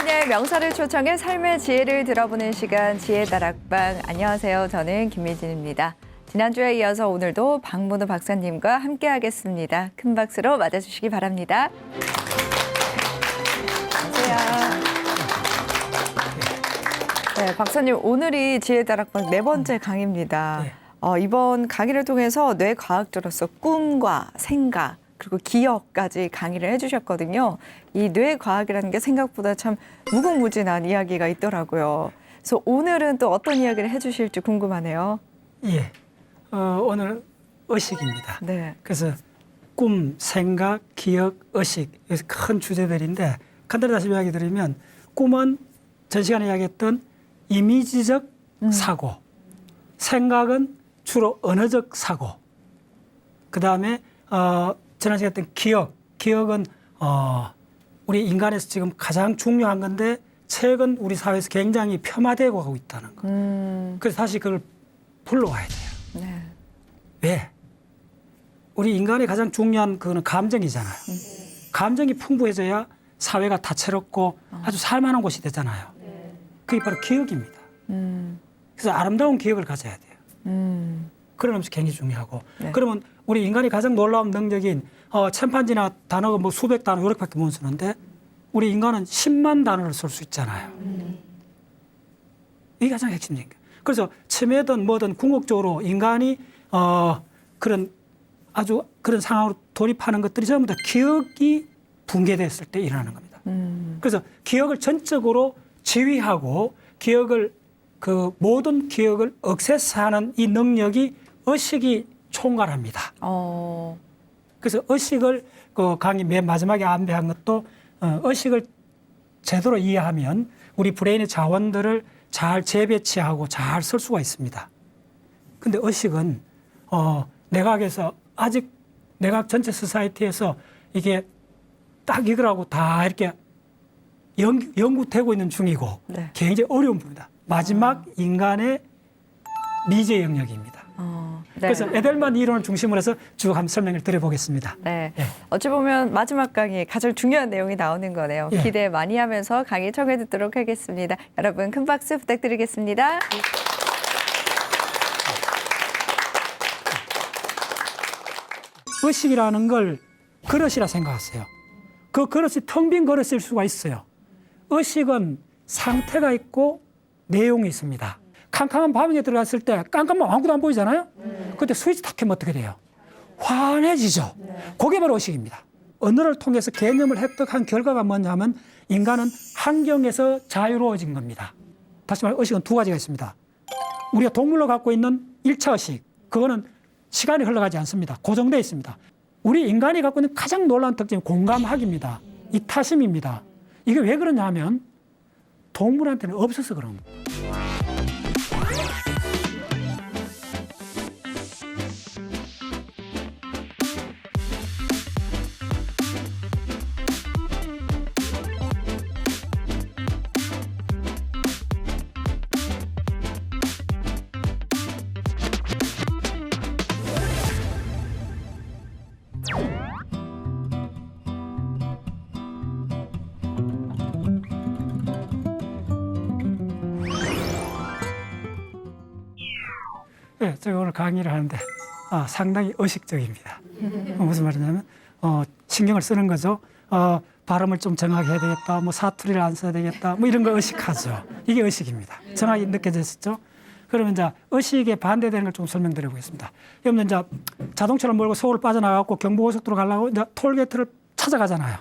자녀의 명사를 초청해 삶의 지혜를 들어보는 시간 지혜다락방. 안녕하세요. 저는 김미진입니다. 지난주에 이어서 오늘도 박문우 박사님과 함께하겠습니다. 큰 박수로 맞아주시기 바랍니다. 안녕하세요. 네, 박사님 오늘이 지혜다락방 4번째 강의입니다. 이번 강의를 통해서 뇌과학자로서 꿈과 생각 그리고 기억까지 강의를 해주셨거든요. 이 뇌과학이라는 게 생각보다 참 무궁무진한 이야기가 있더라고요. 그래서 오늘은 또 어떤 이야기를 해주실지 궁금하네요. 예, 오늘 의식입니다. 네. 그래서 꿈, 생각, 기억, 의식 여기서 큰 주제들인데 간단히 다시 이야기 드리면 꿈은 전 시간에 이야기했던 이미지적 사고, 생각은 주로 언어적 사고, 그 다음에 지난 시간에 했던 기억은 우리 인간에서 지금 가장 중요한 건데 최근 우리 사회에서 굉장히 폄하되고 가고 있다는 거. 그래서 다시 그걸 불러와야 돼요. 네. 왜? 우리 인간의 가장 중요한 그거는 감정이잖아요. 감정이 풍부해져야 사회가 다채롭고 아주 살만한 곳이 되잖아요. 그게 바로 기억입니다. 그래서 아름다운 기억을 가져야 돼요. 그런 음식 굉장히 중요하고. 네. 그러면 우리 인간이 가장 놀라운 능력인 침판지나 단어가 뭐 수백 단어 이렇게밖에 못 쓰는데 우리 인간은 10만 단어를 쓸 수 있잖아요. 이게 가장 핵심적인 거예요. 그래서 치매든 뭐든 궁극적으로 인간이 그런 아주 그런 상황으로 돌입하는 것들이 전부 다 기억이 붕괴됐을 때 일어나는 겁니다. 그래서 기억을 전적으로 지휘하고 기억을 그 모든 기억을 억세스하는 이 능력이 의식이 총괄합니다. 그래서 의식을 그 강의 맨 마지막에 안배한 것도 의식을 제대로 이해하면 우리 브레인의 자원들을 잘 재배치하고 잘 쓸 수가 있습니다. 근데 의식은 내각에서 아직 내각 전체 소사이티에서 이게 딱 이거라고 다 이렇게 연구되고 있는 중이고 네. 굉장히 어려운 부분이다. 마지막 인간의 미제 영역입니다. 네. 그래서 에델만 이론을 중심으로 해서 쭉 한번 설명을 드려보겠습니다. 네. 예. 어찌 보면 마지막 강의 가장 중요한 내용이 나오는 거네요. 예. 기대 많이 하면서 강의 청해 듣도록 하겠습니다. 여러분 큰 박수 부탁드리겠습니다. 의식이라는 걸 그릇이라 생각하세요. 그 그릇이 텅 빈 그릇일 수가 있어요. 의식은 상태가 있고 내용이 있습니다. 캄캄한 밤에 들어갔을 때 깜깜하면 아무것도 안 보이잖아요. 그때 스위치 탁 켜면 어떻게 돼요? 환해지죠. 그게 바로 의식입니다. 언어를 통해서 개념을 획득한 결과가 뭐냐면 인간은 환경에서 자유로워진 겁니다. 다시 말해 의식은 두 가지가 있습니다. 우리가 동물로 갖고 있는 1차 의식, 그거는 시간이 흘러가지 않습니다. 고정되어 있습니다. 우리 인간이 갖고 있는 가장 놀라운 특징은 공감하기입니다. 이타심입니다. 이게 왜 그러냐 하면 동물한테는 없어서 그런 겁니다. 네, 제가 오늘 강의를 하는데 상당히 의식적입니다. 무슨 말이냐면 신경을 쓰는 거죠. 발음을 좀 정확히 해야 되겠다, 뭐 사투리를 안 써야 되겠다, 뭐 이런 거 의식하죠. 이게 의식입니다. 정확히 느껴졌죠. 그러면 이제 의식에 반대되는 걸 좀 설명드려 보겠습니다. 그러면 이제 자동차를 몰고 서울 빠져나가고 경부고속도로 가려고 이제 톨게이트를 찾아가잖아요.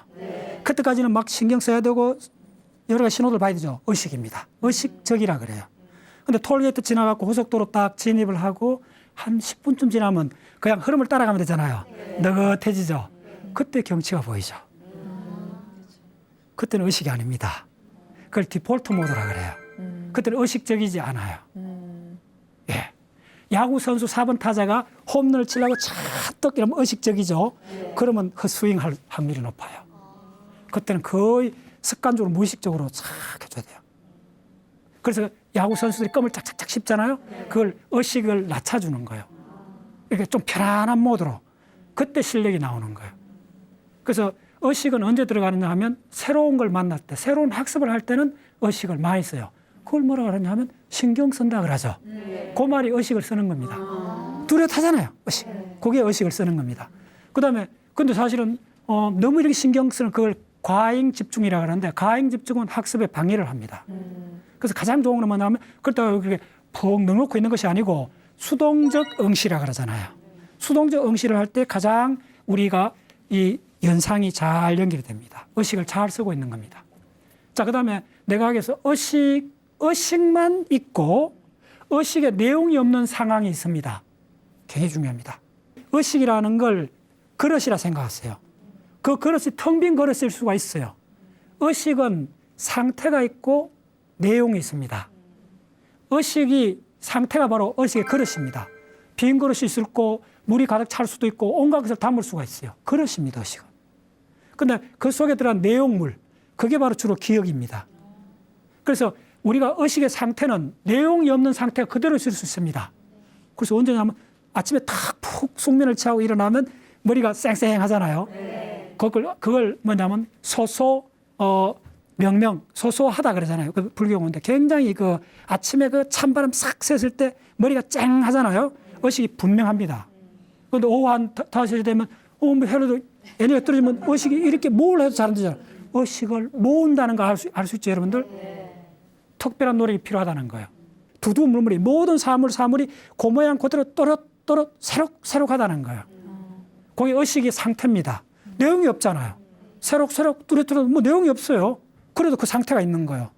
그때까지는 막 신경 써야 되고 여러 가지 신호들 봐야 되죠. 의식입니다. 의식적이라 그래요. 근데 톨게이트 지나가고 고속도로 딱 진입을 하고 한 10분쯤 지나면 그냥 흐름을 따라가면 되잖아요. 느긋해지죠. 그때 경치가 보이죠. 그때는 의식이 아닙니다. 그걸 디폴트 모드라 그래요. 그때는 의식적이지 않아요. 예. 야구 선수 4번 타자가 홈런을 치려고 차떡 이러면 의식적이죠. 그러면 헛스윙할 확률이 높아요. 그때는 거의 습관적으로 무의식적으로 착 해줘야 돼요. 그래서 야구 선수들이 껌을 짝짝짝 씹잖아요. 그걸 의식을 낮춰주는 거예요. 이렇게 좀 편안한 모드로. 그때 실력이 나오는 거예요. 그래서 의식은 언제 들어가느냐 하면 새로운 걸 만날 때, 새로운 학습을 할 때는 의식을 많이 써요. 그걸 뭐라고 하느냐 하면 신경 쓴다 그러죠. 그 말이 의식을 쓰는 겁니다. 뚜렷하잖아요. 의식. 그게 의식을 쓰는 겁니다. 그다음에 근데 사실은 너무 이렇게 신경 쓰는 그걸 과잉 집중이라고 하는데 과잉 집중은 학습에 방해를 합니다. 그래서 가장 좋은 건 뭐냐면 그렇다고 그렇게 푹 넣어놓고 있는 것이 아니고 수동적 응시라고 그러잖아요. 수동적 응시를 할 때 가장 우리가 이 연상이 잘 연결이 됩니다. 의식을 잘 쓰고 있는 겁니다. 자, 그다음에 내과학에서 의식만 있고 의식에 내용이 없는 상황이 있습니다. 굉장히 중요합니다. 의식이라는 걸 그릇이라 생각하세요. 그 그릇이 텅 빈 그릇일 수가 있어요. 의식은 상태가 있고 내용이 있습니다. 의식이 상태가 바로 의식의 그릇입니다. 빈 그릇이 있을 거 물이 가득 찰 수도 있고 온갖 것을 담을 수가 있어요. 그릇입니다, 의식은. 근데 그 속에 들어간 내용물, 그게 바로 주로 기억입니다. 그래서 우리가 의식의 상태는 내용이 없는 상태가 그대로 있을 수 있습니다. 그래서 언제냐면 아침에 탁 푹 숙면을 취하고 일어나면 머리가 쌩쌩하잖아요. 그걸 뭐냐면 명명, 소소하다 그러잖아요. 그 불교공인데 굉장히 그 아침에 그 찬바람 싹 쐈을 때 머리가 쨍 하잖아요. 의식이 분명합니다. 그런데 오후 한 5시 되면 뭐 해로도 에너지가 떨어지면 의식이 이렇게 뭘 해도 잘 안 되잖아요. 의식을 모은다는 거 알 수 있죠, 여러분들? 특별한 노력이 필요하다는 거예요. 두두 물물이 모든 사물이 그 모양 그대로 또렷 새록하다는 거예요. 그게 의식의 상태입니다. 내용이 없잖아요. 새록 뚜렷 뭐 내용이 없어요. 그래도 그 상태가 있는 거예요.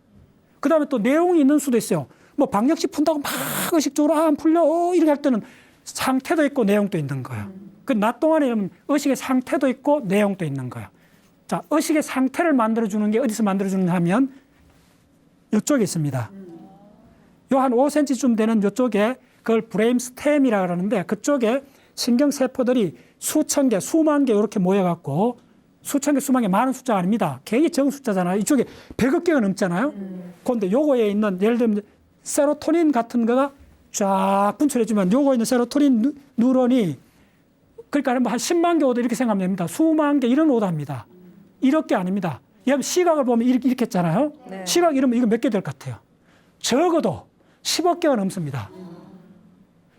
그 다음에 또 내용이 있는 수도 있어요. 뭐 방역시 푼다고 막 의식적으로 안 풀려 이렇게 할 때는 상태도 있고 내용도 있는 거예요. 그 낮 동안에는 의식의 상태도 있고 내용도 있는 거예요. 자, 의식의 상태를 만들어주는 게 어디서 만들어주느냐 하면 이쪽에 있습니다. 요 한 5cm쯤 되는 이쪽에 그걸 브레인 스템이라고 그러는데 그쪽에 신경세포들이 수천 개, 수만 개 이렇게 모여갖고 수천 개, 수만 개 많은 숫자가 아닙니다. 굉장히 적은 숫자잖아요. 이쪽에 100억 개가 넘잖아요. 그런데 요거에 있는 예를 들면 세로토닌 같은 거가 쫙 분출해주면 요거에 있는 세로토닌 뉴런이 그러니까 한 10만 개 오다 이렇게 생각하면 됩니다. 수만 개 이런 오다입니다. 이렇게 아닙니다. 여러분 시각을 보면 이렇게 했잖아요. 네. 시각 이러면 이거 몇 개 될 것 같아요? 적어도 10억 개가 넘습니다.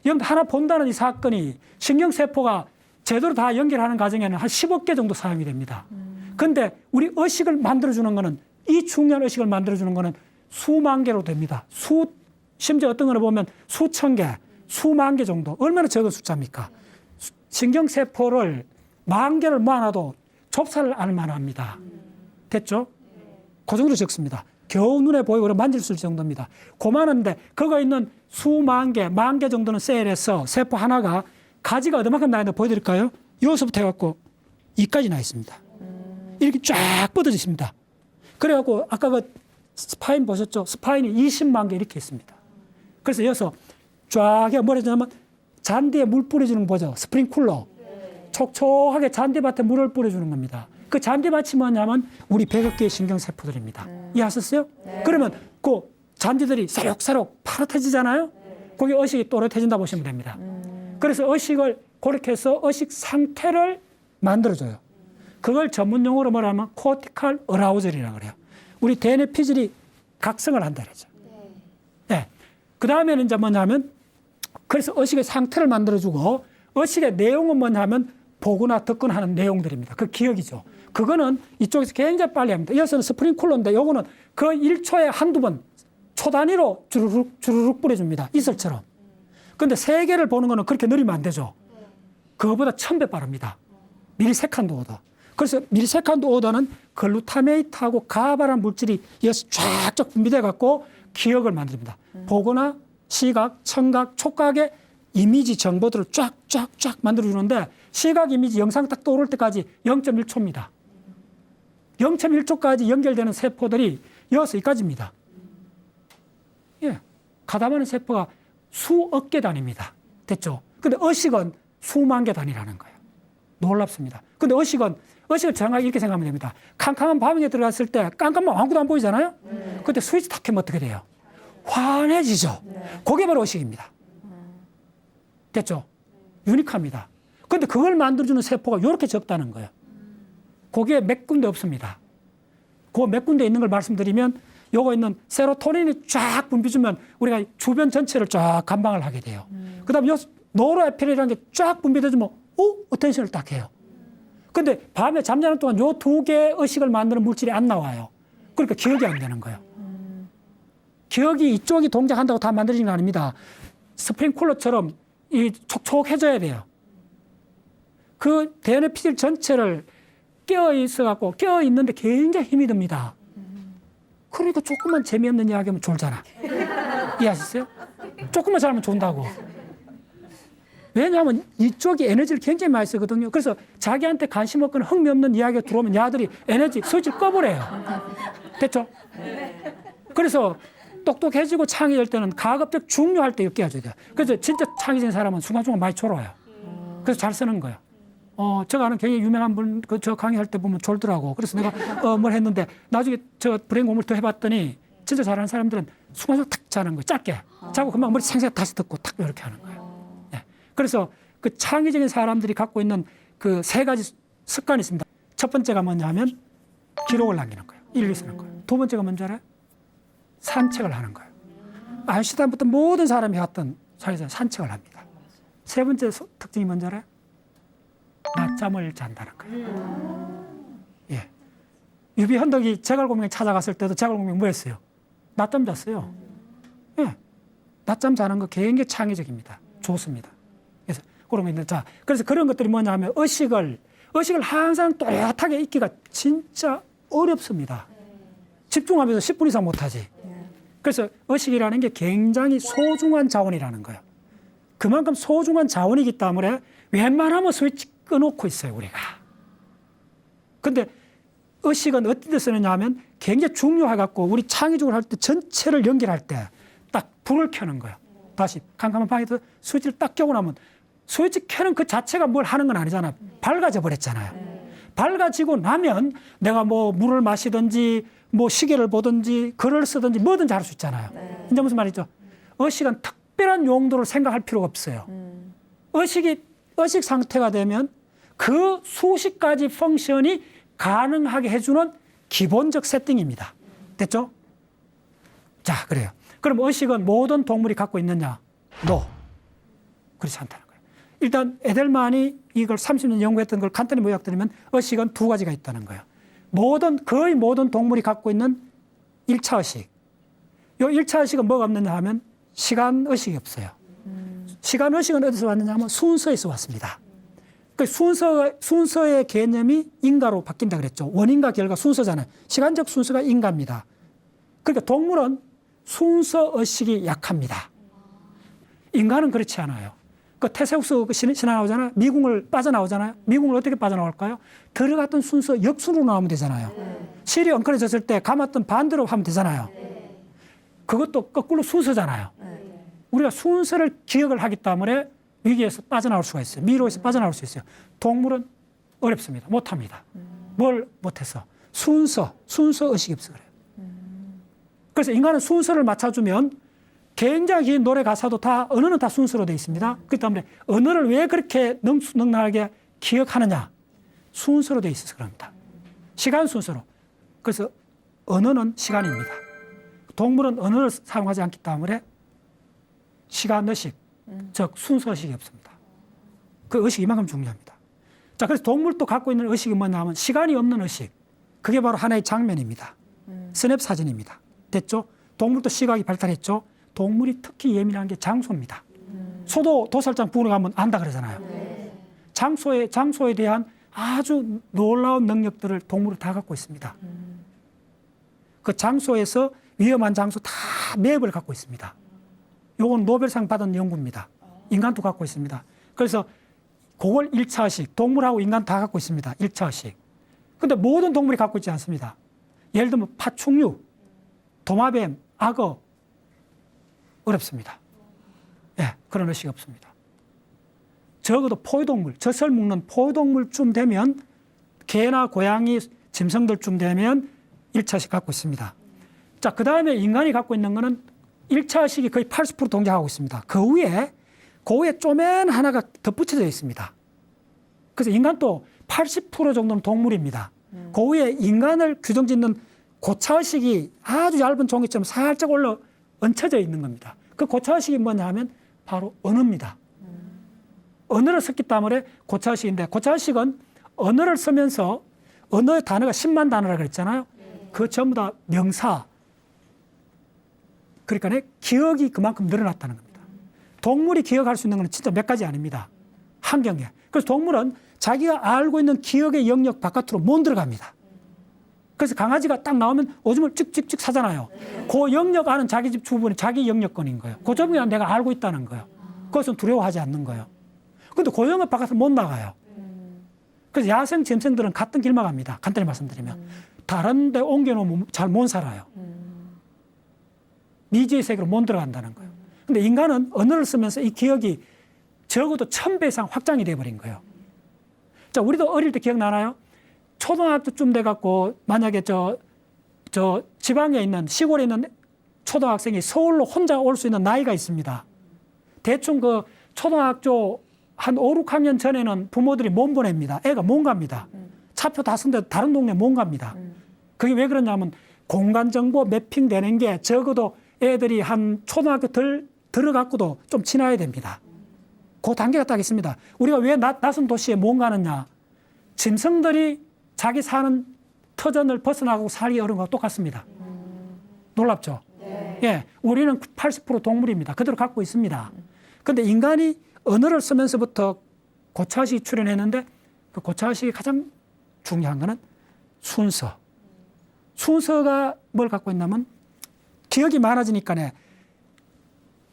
여러분 하나 본다는 이 사건이 신경세포가 제대로 다 연결하는 과정에는 한 10억 개 정도 사용이 됩니다. 근데 우리 의식을 만들어주는 거는 이 중요한 의식을 만들어주는 거는 수만 개로 됩니다. 심지어 어떤 거를 보면 수천 개, 수만 개 정도. 얼마나 적은 숫자입니까? 신경세포를 10,000개를 모아놔도 좁쌀을 알 만합니다. 됐죠? 그 정도로 적습니다. 겨우 눈에 보이고 만질 수 있을 정도입니다. 고만한데 그거 있는 수만 개, 10,000개 정도는 셀에서 세포 하나가 가지가 얼마큼 나 있는지 보여드릴까요? 여기서부터 해갖고 이까지 나 있습니다. 이렇게 쫙 뻗어져 있습니다. 그래갖고 아까 그 스파인 보셨죠? 스파인이 20만 개 이렇게 있습니다. 그래서 여기서 쫙 해 뭐라 하냐면 잔디에 물 뿌려주는 거 보죠? 스프링쿨러. 촉촉하게 잔디밭에 물을 뿌려주는 겁니다. 그 잔디밭이 뭐냐면 우리 100억 개의 신경세포들입니다. 이해하셨어요? 네. 그러면 그 잔디들이 사록사록 파릇해지잖아요? 거기 의식이 또렷해진다 보시면 됩니다. 그래서 의식을 그렇게 해서 의식 상태를 만들어줘요. 그걸 전문 용어로 뭐라면 코티칼 어라우절이라고 그래요. 우리 대뇌 피질이 각성을 한다 그러죠. 네. 그 다음에는 이제 뭐냐면 그래서 의식의 상태를 만들어주고 의식의 내용은 뭐냐면 보거나 듣거나 하는 내용들입니다. 그 기억이죠. 그거는 이쪽에서 굉장히 빨리 합니다. 여기서는 스프링쿨러인데 요거는 그 1초에 한두 번 초 단위로 주르륵 뿌려줍니다. 이슬처럼. 근데 세계를 보는 거는 그렇게 느리면 안 되죠. 그거보다 1000배 빠릅니다. 밀리세컨드 오더. 그래서 밀리세컨드 오더는 글루타메이트하고 가바라는 물질이 여기서 쫙쫙 분비돼 갖고 기억을 만듭니다. 보거나 시각, 청각, 촉각의 이미지 정보들을 쫙쫙쫙 만들어주는데 시각 이미지 영상 딱 떠오를 때까지 0.1초입니다. 0.1초까지 연결되는 세포들이 여기서 여기까지입니다. 예, 가담하는 세포가 수억 개 단위입니다. 됐죠? 근데 의식은 수만 개 단위라는 거예요. 놀랍습니다. 근데 의식을 정확하게 이렇게 생각하면 됩니다. 캄캄한 밤에 들어갔을 때 깜깜한 아무것도 안 보이잖아요? 그때 스위치 탁 켜면 어떻게 돼요? 환해지죠? 그게 바로 의식입니다. 됐죠? 유니크합니다. 근데 그걸 만들어주는 세포가 이렇게 적다는 거예요. 거기에 몇 군데 없습니다. 그 몇 군데 있는 걸 말씀드리면 요거 있는 세로토닌이 쫙 분비주면 우리가 주변 전체를 쫙 감방을 하게 돼요. 그다음에 요 노르에피린이라는 게 쫙 분비되면 어텐션을 딱 해요. 근데 밤에 잠자는 동안 요 두 개의 의식을 만드는 물질이 안 나와요. 그러니까 기억이 안 되는 거예요. 기억이 이쪽이 동작한다고 다 만들어지는 거 아닙니다. 스프링쿨러처럼 이 촉촉해져야 돼요. 그 대뇌피질 전체를 깨어 있어갖고 깨어 있는데 굉장히 힘이 듭니다. 그러니까 조금만 재미없는 이야기하면 졸잖아. 이해하셨어요? 조금만 잘하면 존다고. 왜냐하면 이쪽이 에너지를 굉장히 많이 쓰거든요. 그래서 자기한테 관심 없거나 흥미없는 이야기가 들어오면 야들이 에너지 스위치를 꺼버려요. 됐죠? 그래서 똑똑해지고 창의할 때는 가급적 중요할 때 깨워줘야 돼요. 그래서 진짜 창의적인 사람은 순간순간 많이 졸아요. 그래서 잘 쓰는 거예요. 제가 아는 굉장히 유명한 분, 저 강의할 때 보면 졸더라고. 그래서 내가 뭘 했는데 나중에 저 브레인 공부를 더 해봤더니 진짜 잘하는 사람들은 순간순간 탁 자는 거예요. 짧게. 자고 금방 머리 생생 다시 듣고 탁 이렇게 하는 거예요. 네. 그래서 그 창의적인 사람들이 갖고 있는 그 세 가지 습관이 있습니다. 첫 번째가 뭐냐면 기록을 남기는 거예요. 일기 쓰는 거예요. 두 번째가 뭔지 알아요? 산책을 하는 거예요. 아인슈타인부터 모든 사람이 했던 사회에서 산책을 합니다. 세 번째 특징이 뭔지 알아요? 낮잠을 잔다는 거예요. 예. 유비 헌덕이 제갈공명에 찾아갔을 때도 제갈공명이 뭐 했어요? 낮잠 잤어요. 예. 낮잠 자는 거 굉장히 창의적입니다. 좋습니다. 그래서 그런 거 있는데, 자, 그래서 그런 것들이 뭐냐 하면 의식을 항상 또렷하게 익기가 진짜 어렵습니다. 집중하면서 10분 이상 못하지. 그래서 의식이라는 게 굉장히 소중한 자원이라는 거예요. 그만큼 소중한 자원이기 때문에 웬만하면 스위치 꺼놓고 있어요, 우리가. 근데 의식은 어떤 데 쓰느냐 하면 굉장히 중요해갖고 우리 창의적으로 할 때 전체를 연결할 때 딱 불을 켜는 거예요. 다시 캄캄한 방에서 스위치를 딱 켜고 나면 스위치 켜는 그 자체가 뭘 하는 건 아니잖아요. 밝아져 버렸잖아요. 밝아지고 나면 내가 뭐 물을 마시든지 뭐 시계를 보든지 글을 쓰든지 뭐든지 할 수 있잖아요. 이제 무슨 말이죠? 의식은 특별한 용도를 생각할 필요가 없어요. 의식 상태가 되면 그 수십 가지 펑션이 가능하게 해주는 기본적 세팅입니다. 됐죠? 자, 그래요. 그럼 의식은 모든 동물이 갖고 있느냐? No. 그렇지 않다는 거예요. 일단 에델만이 이걸 30년 연구했던 걸 간단히 요약드리면 의식은 두 가지가 있다는 거예요. 거의 모든 동물이 갖고 있는 1차 의식. 이 1차 의식은 뭐가 없느냐 하면 시간 의식이 없어요. 시간 의식은 어디서 왔느냐 하면 순서에서 왔습니다. 그 순서의 개념이 인가로 바뀐다 그랬죠. 원인과 결과 순서잖아요. 시간적 순서가 인가입니다. 그러니까 동물은 순서 의식이 약합니다. 인간은 그렇지 않아요. 그 테세우스 신화 나오잖아요. 미궁을 빠져나오잖아요. 미궁을 어떻게 빠져나올까요? 들어갔던 순서 역순으로 나오면 되잖아요. 실이 엉클어졌을 때 감았던 반대로 하면 되잖아요. 그것도 거꾸로 순서잖아요. 우리가 순서를 기억을 하기 때문에 위기에서 빠져나올 수가 있어요. 미로에서 빠져나올 수 있어요. 동물은 어렵습니다. 못합니다. 뭘 못해서? 순서 의식이 없어 그래요. 그래서 인간은 순서를 맞춰주면 굉장히 긴 노래 가사도 다 언어는 다 순서로 되어 있습니다. 그렇기 때문에 언어를 왜 그렇게 넉넉하게 기억하느냐? 순서로 되어 있어서 그럽니다. 시간 순서로. 그래서 언어는 시간입니다. 동물은 언어를 사용하지 않기 때문에 시간 의식, 즉 순서 의식이 없습니다. 그 의식이 이만큼 중요합니다. 자, 그래서 동물도 갖고 있는 의식이 뭐냐면 시간이 없는 의식. 그게 바로 하나의 장면입니다. 스냅 사진입니다. 됐죠? 동물도 시각이 발달했죠? 동물이 특히 예민한 게 장소입니다. 소도 도살장 부으러 가면 안다 그러잖아요. 장소에 대한 아주 놀라운 능력들을 동물은 다 갖고 있습니다. 그 장소에서 위험한 장소 다 맵을 갖고 있습니다. 요건 노벨상 받은 연구입니다. 인간도 갖고 있습니다. 그래서 그걸 1차 의식, 동물하고 인간 다 갖고 있습니다. 1차 의식. 근데 모든 동물이 갖고 있지 않습니다. 예를 들면 파충류, 도마뱀, 악어, 어렵습니다. 예, 그런 의식이 없습니다. 적어도 포유동물, 젖을 먹는 포유동물쯤 되면 개나 고양이, 짐승들쯤 되면 1차 의식 갖고 있습니다. 자, 그 다음에 인간이 갖고 있는 거는 1차 의식이 거의 80% 동작하고 있습니다. 그 위에 쪼맨 하나가 덧붙여져 있습니다. 그래서 인간도 80% 정도는 동물입니다. 그 위에 인간을 규정짓는 고차의식이 아주 얇은 종이처럼 살짝 올라 얹혀져 있는 겁니다. 그 고차의식이 뭐냐 하면 바로 언어입니다. 언어를 썼기 때문에 고차의식인데, 고차의식은 언어를 쓰면서 언어의 단어가 10만 단어라 그랬잖아요. 그 전부 다 명사. 그러니까 기억이 그만큼 늘어났다는 겁니다. 동물이 기억할 수 있는 건 진짜 몇 가지 아닙니다. 한 경에. 그래서 동물은 자기가 알고 있는 기억의 영역 바깥으로 못 들어갑니다. 그래서 강아지가 딱 나오면 오줌을 찍찍찍 사잖아요. 그 영역 아는 자기 집 주변이 자기 영역권인 거예요. 그 점이 내가 알고 있다는 거예요. 그것은 두려워하지 않는 거예요. 근데 그 영역 바깥으로 못 나가요. 그래서 야생 짐승들은 같은 길만 갑니다. 간단히 말씀드리면. 다른 데 옮겨놓으면 잘 못 살아요. 미지의 세계로 못 들어간다는 거예요. 근데 인간은 언어를 쓰면서 이 기억이 적어도 1000배 이상 확장이 돼버린 거예요. 자, 우리도 어릴 때 기억나나요? 초등학교쯤 돼갖고 만약에 저 지방에 있는 시골에 있는 초등학생이 서울로 혼자 올 수 있는 나이가 있습니다. 대충 그 초등학교 한 5, 6학년 전에는 부모들이 못 보냅니다. 애가 못 갑니다. 차표 다 쓴데 다른 동네 못 갑니다. 그게 왜 그러냐면 공간 정보 매핑되는 게 적어도 애들이 한 초등학교 들어갖고도 좀 지나야 됩니다. 그 단계가 딱 있습니다. 우리가 왜 낯선 도시에 못 가느냐. 짐승들이 자기 사는 터전을 벗어나고 살기 어려운 거와 똑같습니다. 놀랍죠? 네. 예, 우리는 80% 동물입니다. 그대로 갖고 있습니다. 그런데 인간이 언어를 쓰면서부터 고차의식이 출현했는데 그 고차의식이 가장 중요한 거는 순서. 순서가 뭘 갖고 있냐면 기억이 많아지니까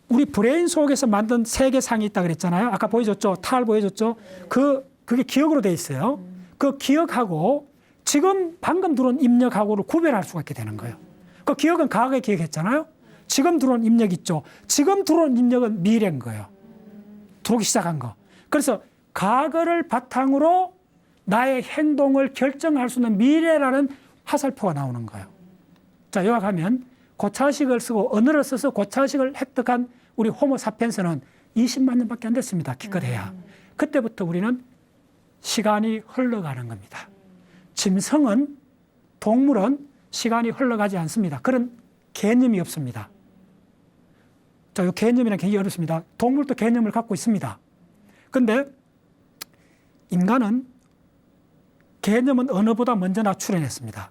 우리 브레인 속에서 만든 세계상이 있다 그랬잖아요. 아까 보여줬죠? 탈 보여줬죠? 그게 기억으로 돼 있어요. 그 기억하고 지금 방금 들어온 입력하고를 구별할 수가 있게 되는 거예요. 그 기억은 과거에 기억했잖아요. 지금 들어온 입력 있죠. 지금 들어온 입력은 미래인 거예요. 들어오기 시작한 거. 그래서 과거를 바탕으로 나의 행동을 결정할 수 있는 미래라는 화살표가 나오는 거예요. 자, 요약하면 고차의식을 쓰고 언어를 써서 고차의식을 획득한 우리 호모 사피엔스는 20만 년밖에 안 됐습니다. 기껏해야. 그때부터 우리는 시간이 흘러가는 겁니다. 짐승은, 동물은 시간이 흘러가지 않습니다. 그런 개념이 없습니다. 자, 이 개념이란 굉장히 어렵습니다. 동물도 개념을 갖고 있습니다. 그런데 인간은 개념은 언어보다 먼저 출현했습니다.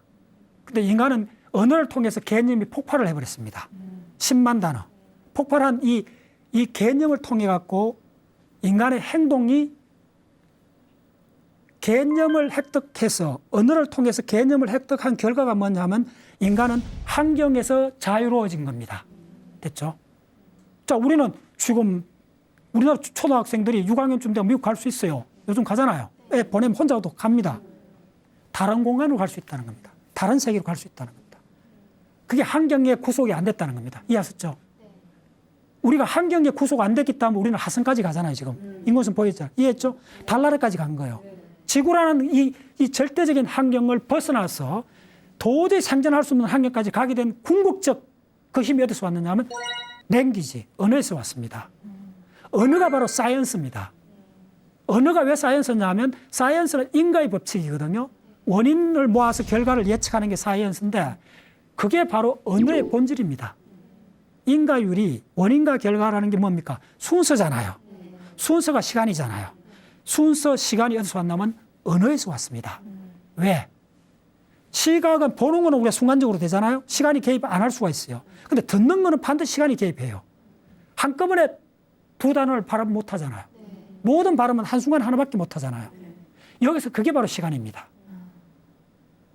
근데 인간은 언어를 통해서 개념이 폭발을 해버렸습니다. 10만 단어. 폭발한 이 개념을 통해 갖고 인간의 행동이 개념을 획득해서 언어를 통해서 개념을 획득한 결과가 뭐냐면 인간은 환경에서 자유로워진 겁니다. 됐죠? 자, 우리는 지금 우리나라 초등학생들이 6학년쯤 되면 미국 갈 수 있어요. 요즘 가잖아요. 애 보내면 혼자도 갑니다. 다른 공간으로 갈 수 있다는 겁니다. 다른 세계로 갈 수 있다는 겁니다. 그게 환경에 구속이 안 됐다는 겁니다. 이해하셨죠? 우리가 환경에 구속 안 됐기 때문에 우리는 하성까지 가잖아요. 지금 인공섬 보였잖아요. 이해했죠? 달나라까지 간 거예요. 지구라는 이 절대적인 환경을 벗어나서 도저히 생존할 수 없는 환경까지 가게 된 궁극적 그 힘이 어디서 왔느냐 하면 랭귀지, 언어에서 왔습니다. 언어가 바로 사이언스입니다. 언어가 왜 사이언스냐 하면 사이언스는 인과의 법칙이거든요. 원인을 모아서 결과를 예측하는 게 사이언스인데 그게 바로 언어의 본질입니다. 인과율이 원인과 결과라는 게 뭡니까? 순서잖아요. 순서가 시간이잖아요. 순서, 시간이 어디서 왔냐면 언어에서 왔습니다. 왜? 시각은 보는 거는 우리가 순간적으로 되잖아요. 시간이 개입 안 할 수가 있어요. 근데 듣는 거는 반드시 시간이 개입해요. 한꺼번에 두 단어를 발음 못 하잖아요. 모든 발음은 한순간에 하나밖에 못 하잖아요. 여기서 그게 바로 시간입니다.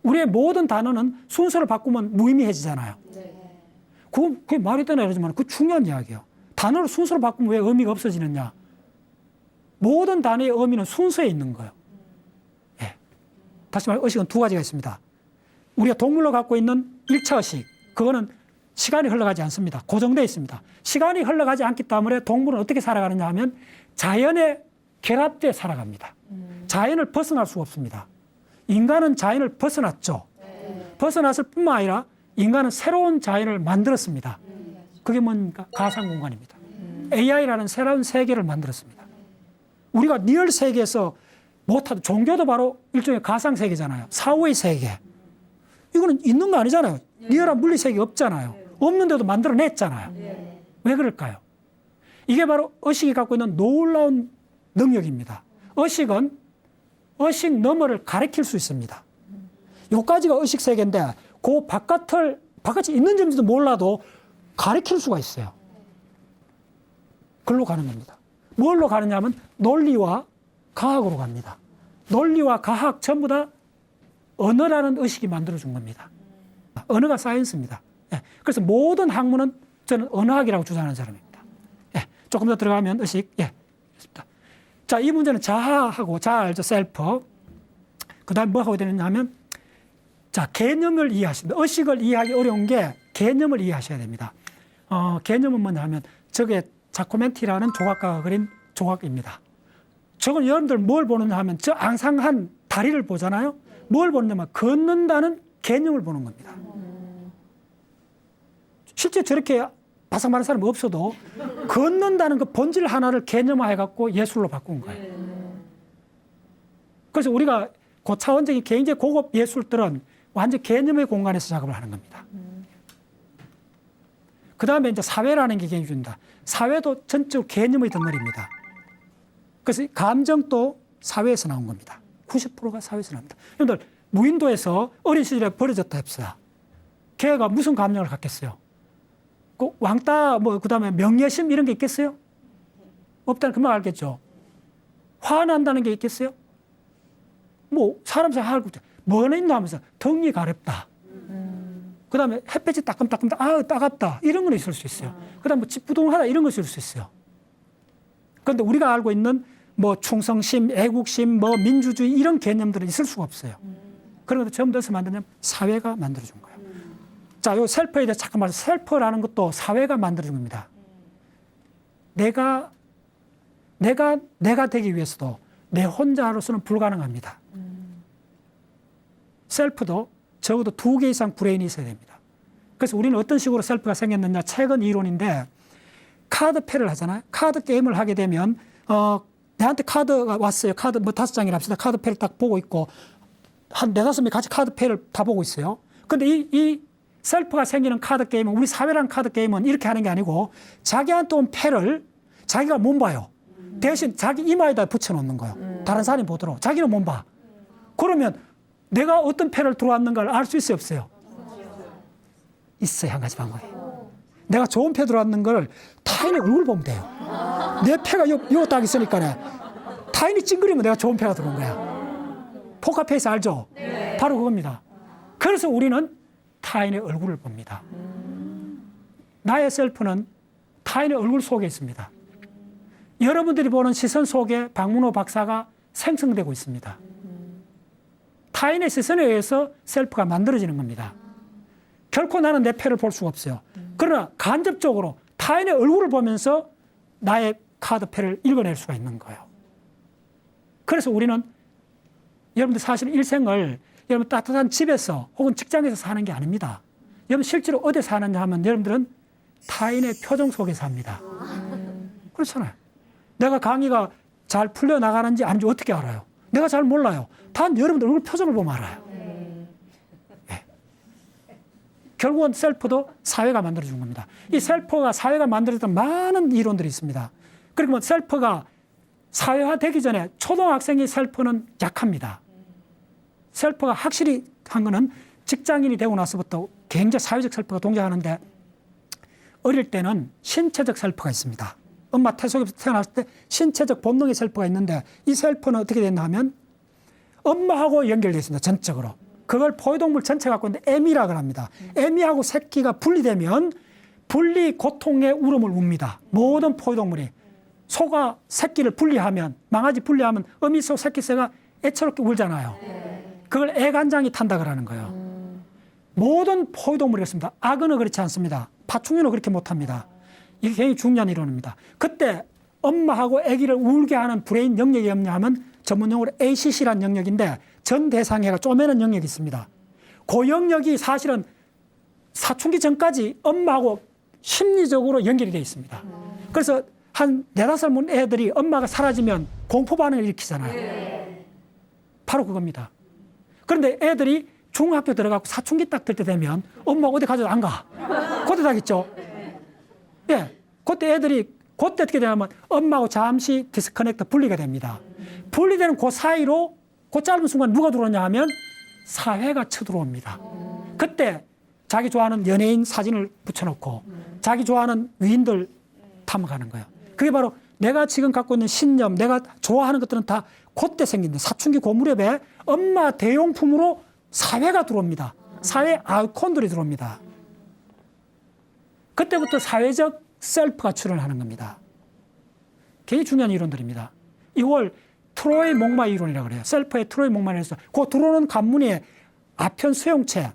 우리의 모든 단어는 순서를 바꾸면 무의미해지잖아요. 그게 말이 되나 이러지만 그 중요한 이야기예요. 단어를 순서로 바꾸면 왜 의미가 없어지느냐. 모든 단어의 의미는 순서에 있는 거예요. 예. 다시 말해 의식은 두 가지가 있습니다. 우리가 동물로 갖고 있는 1차 의식, 그거는 시간이 흘러가지 않습니다. 고정되어 있습니다. 시간이 흘러가지 않기 때문에 동물은 어떻게 살아가느냐 하면 자연에 결합되어 살아갑니다. 자연을 벗어날 수가 없습니다. 인간은 자연을 벗어났죠. 벗어났을 뿐만 아니라 인간은 새로운 자연을 만들었습니다. 그게 뭡니까? 가상공간입니다. AI라는 새로운 세계를 만들었습니다. 우리가 리얼 세계에서 못하도 종교도 바로 일종의 가상세계잖아요. 사후의 세계. 이거는 있는 거 아니잖아요. 리얼한 물리세계 없잖아요. 없는데도 만들어냈잖아요. 왜 그럴까요? 이게 바로 의식이 갖고 있는 놀라운 능력입니다. 의식은 의식 너머를 가리킬 수 있습니다. 요까지가 의식 세계인데 그 바깥에 있는 점지도 몰라도 가리킬 수가 있어요. 글로 가는 겁니다. 뭘로 가느냐 하면 논리와 과학으로 갑니다. 논리와 과학 전부 다 언어라는 의식이 만들어준 겁니다. 언어가 사이언스입니다. 예. 그래서 모든 학문은 저는 언어학이라고 주장하는 사람입니다. 예. 조금 더 들어가면 의식. 예. 자, 이 문제는 자아하고 자아 알죠? 셀프. 그 다음에 뭐 하고 되느냐 하면 자, 개념을 이해하십니다. 의식을 이해하기 어려운 게 개념을 이해하셔야 됩니다. 개념은 뭐냐 하면 저게 자코멘티라는 조각가가 그린 조각입니다. 저건 여러분들 뭘 보느냐 하면 저 앙상한 다리를 보잖아요. 뭘 보느냐 하면 걷는다는 개념을 보는 겁니다. 실제 저렇게 바삭마른 사람이 없어도 걷는다는 그 본질 하나를 개념화해갖고 예술로 바꾼 거예요. 그래서 우리가 고차원적인 굉장히 고급 예술들은 완전 개념의 공간에서 작업을 하는 겁니다. 그 다음에 이제 사회라는 게 굉장히 중요합니다. 사회도 전적으로 개념의 덩어리입니다. 그래서 감정도 사회에서 나온 겁니다. 90%가 사회에서 나옵니다. 여러분들 무인도에서 어린 시절에 버려졌다 합시다. 걔가 무슨 감정을 갖겠어요? 그 왕따 그다음에 명예심 이런 게 있겠어요? 없다는 금방 알겠죠. 화난다는 게 있겠어요? 사람 생각하고 뭐는 있나 하면서 덩이 가렵다. 그다음에 햇볕이 따끔따끔 따갑다 이런 건 있을 수 있어요. 그다음에 집부동하다 이런 거 있을 수 있어요. 그런데 우리가 알고 있는 충성심, 애국심, 민주주의 이런 개념들은 있을 수가 없어요. 그런 것도 전부 어디서 만드냐면 사회가 만들어준 거예요. 자, 요 셀프에 대해서 잠깐 말해서 셀프라는 것도 사회가 만들어준 겁니다. 내가 되기 위해서도 내 혼자로서는 불가능합니다. 셀프도 적어도 2개 이상 브레인이 있어야 됩니다. 그래서 우리는 어떤 식으로 셀프가 생겼느냐 최근 이론인데 카드 패를 하잖아요. 카드 게임을 하게 되면 내한테 카드가 왔어요. 카드 5장이라 합시다. 카드 패를 딱 보고 있고 한 4-5명이 같이 카드 패를 다 보고 있어요. 근데 이 셀프가 생기는 카드 게임은 우리 사회라는 카드 게임은 이렇게 하는 게 아니고 자기한테 온 패를 자기가 못 봐요. 대신 자기 이마에다 붙여놓는 거예요. 다른 사람이 보도록. 자기는 못 봐. 그러면 내가 어떤 패를 들어왔는가를 알 수 있어요, 없어요? 있어요, 한 가지 방법이. 내가 좋은 패 들어왔는 걸 타인의 얼굴 보면 돼요. 내 패가 요 딱 있으니까 타인이 찡그리면 내가 좋은 패가 들어온 거야. 포커페이스 알죠? 네. 바로 그겁니다. 그래서 우리는 타인의 얼굴을 봅니다. 나의 셀프는 타인의 얼굴 속에 있습니다. 여러분들이 보는 시선 속에 박문호 박사가 생성되고 있습니다. 타인의 시선에 의해서 셀프가 만들어지는 겁니다. 결코 나는 내 패를 볼 수가 없어요. 그러나 간접적으로 타인의 얼굴을 보면서 나의 카드 패를 읽어낼 수가 있는 거예요. 그래서 우리는 여러분들 사실 일생을 여러분 따뜻한 집에서 혹은 직장에서 사는 게 아닙니다. 여러분 실제로 어디 사느냐 하면 여러분들은 타인의 표정 속에 삽니다. 그렇잖아요. 내가 강의가 잘 풀려나가는지 아닌지 어떻게 알아요? 내가 잘 몰라요. 단 여러분들 얼굴 표정을 보면 알아요. 네. 결국은 셀프도 사회가 만들어준 겁니다. 이 셀프가 사회가 만들어졌던 많은 이론들이 있습니다. 그리고 셀프가 사회화되기 전에 초등학생의 셀프는 약합니다. 셀프가 확실히 한 거는 직장인이 되고 나서부터 굉장히 사회적 셀프가 동작하는데 어릴 때는 신체적 셀프가 있습니다. 엄마 태속에서 태어났을 때 신체적 본능의 셀프가 있는데 이 셀프는 어떻게 됐나 하면 엄마하고 연결되어 있습니다. 전적으로. 그걸 포유동물 전체 갖고 있는데 애미라고 합니다. 애미하고 새끼가 분리되면 분리 고통의 울음을 웁니다. 모든 포유동물이. 소가 새끼를 분리하면 망아지 분리하면 어미소 새끼새가 애처롭게 울잖아요. 그걸 애간장이 탄다 그러는 거예요. 모든 포유동물이 그렇습니다. 악어는 그렇지 않습니다. 파충류는 그렇게 못합니다. 이게 굉장히 중요한 이론입니다. 그때 엄마하고 아기를 울게 하는 브레인 영역이 없냐 하면 전문용어로 ACC라는 영역인데 전대상해가 쪼매는 영역이 있습니다. 그 영역이 사실은 사춘기 전까지 엄마하고 심리적으로 연결이 되어 있습니다. 그래서 한 4-5살 먹은 애들이 엄마가 사라지면 공포 반응을 일으키잖아요. 바로 그겁니다. 그런데 애들이 중학교 들어가고 사춘기 딱 들 때 되면 엄마 어디 가져도 안 가. 그때 가겠죠. 예, 그때 애들이 그때 어떻게 되냐면 엄마하고 잠시 디스커넥트 분리가 됩니다. 분리되는 그 사이로 그 짧은 순간 누가 들어오냐 하면 사회가 쳐들어옵니다. 그때 자기 좋아하는 연예인 사진을 붙여놓고 자기 좋아하는 위인들 탐험하는 거예요. 그게 바로 내가 지금 갖고 있는 신념, 내가 좋아하는 것들은 다 그때 생긴다. 사춘기 그 무렵에 엄마 대용품으로 사회가 들어옵니다. 사회 아이콘들이 들어옵니다. 그때부터 사회적 셀프가 출현하는 겁니다. 굉장히 중요한 이론들입니다. 이걸 트로이 목마 이론이라고 그래요. 셀프의 트로이 목마에서 그 들어오는 관문에 아편 수용체,